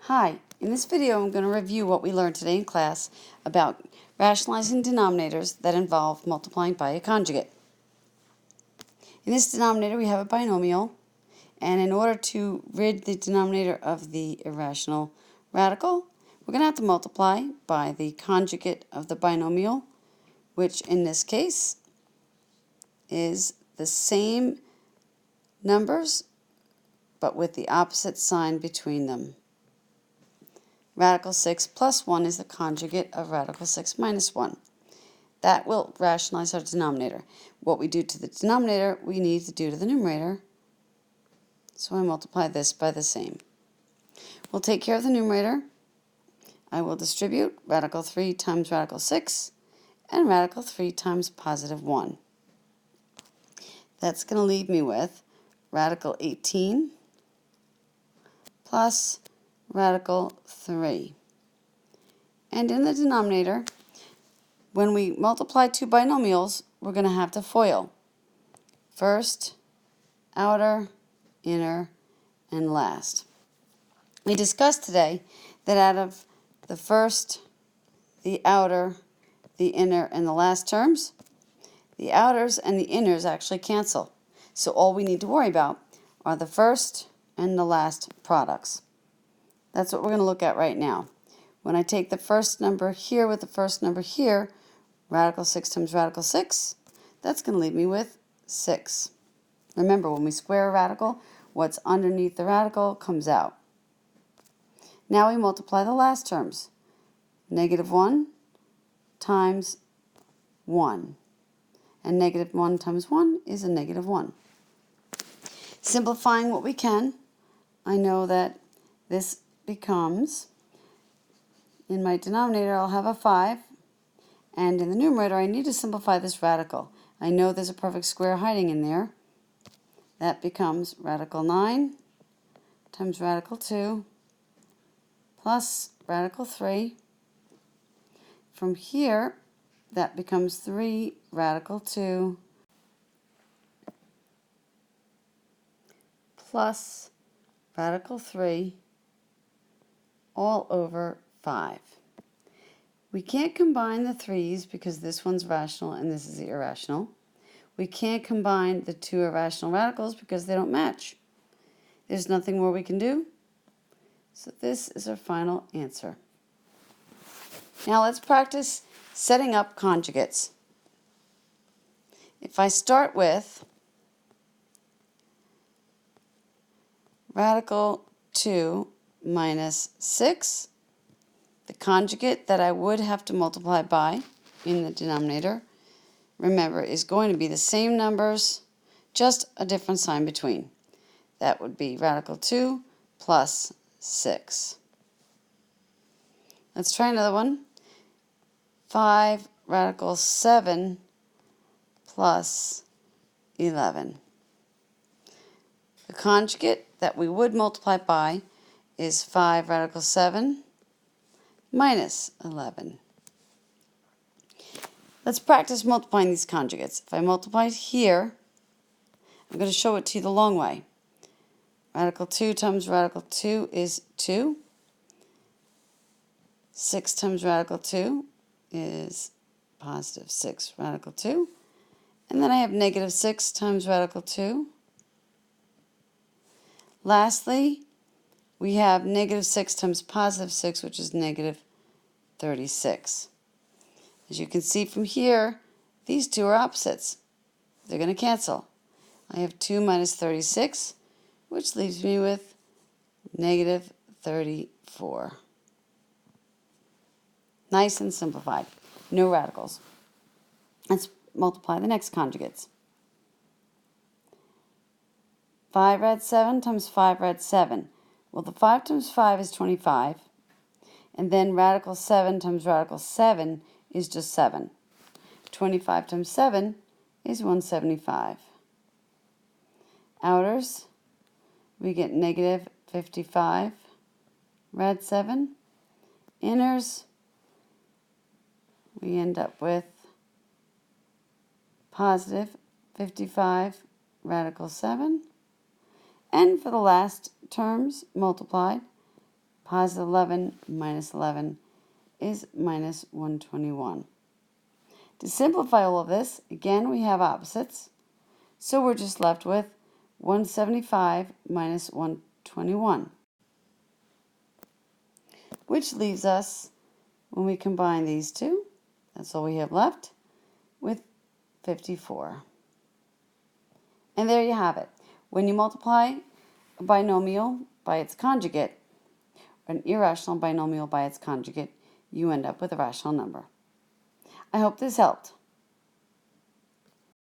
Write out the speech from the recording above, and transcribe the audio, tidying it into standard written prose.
Hi, in this video I'm going to review what we learned today in class about rationalizing denominators that involve multiplying by a conjugate. In this denominator we have a binomial, and in order to rid the denominator of the irrational radical, we're going to have to multiply by the conjugate of the binomial, which in this case is the same numbers but with the opposite sign between them. Radical 6 plus 1 is the conjugate of radical 6 minus 1. That will rationalize our denominator. What we do to the denominator, we need to do to the numerator. So I multiply this by the same. We'll take care of the numerator. I will distribute radical 3 times radical 6 and radical 3 times positive 1. That's going to leave me with radical 18 plus radical 3. And in the denominator, when we multiply two binomials, we're going to have to FOIL. First, outer, inner, and last. We discussed today that out of the first, the outer, the inner, and the last terms, the outers and the inners actually cancel. So all we need to worry about are the first and the last products. That's what we're going to look at right now. When I take the first number here with the first number here, radical 6 times radical 6, that's going to leave me with 6. Remember, when we square a radical, what's underneath the radical comes out. Now we multiply the last terms. Negative 1 times 1. And negative 1 times 1 is a negative 1. Simplifying what we can, I know that this becomes, in my denominator I'll have a 5, and in the numerator I need to simplify this radical. I know there's a perfect square hiding in there. That becomes radical 9 times radical 2 plus radical 3. From here, that becomes 3 radical 2 plus radical 3 all over 5. We can't combine the 3's because this one's rational and this is irrational. We can't combine the two irrational radicals because they don't match. There's nothing more we can do. So this is our final answer. Now let's practice setting up conjugates. If I start with radical 2 minus 6, the conjugate that I would have to multiply by in the denominator, remember, is going to be the same numbers, just a different sign between. That would be radical 2 plus 6. Let's try another one. 5 radical 7 plus 11. The conjugate that we would multiply by is 5 radical 7 minus 11. Let's practice multiplying these conjugates. If I multiply it here, I'm going to show it to you the long way. Radical 2 times radical 2 is 2. 6 times radical 2 is positive 6 radical 2. And then I have negative 6 times radical 2. Lastly, we have negative 6 times positive 6, which is negative 36. As you can see from here, these two are opposites. They're going to cancel. I have 2 minus 36, which leaves me with negative 34. Nice and simplified. No radicals. Let's multiply the next conjugates. 5 rad 7 times 5 rad 7. Well, the 5 times 5 is 25. And then radical 7 times radical 7 is just 7. 25 times 7 is 175. Outers, we get negative 55 rad 7. Inners, we end up with positive 55 radical 7. And for the last terms multiplied, Positive 11 minus 11 is minus 121. To simplify all of this, again, we have opposites. So we're just left with 175 minus 121, which leaves us, when we combine these two, that's all we have left, with 54. And there you have it. When you multiply a binomial by its conjugate, an irrational binomial by its conjugate, you end up with a rational number. I hope this helped.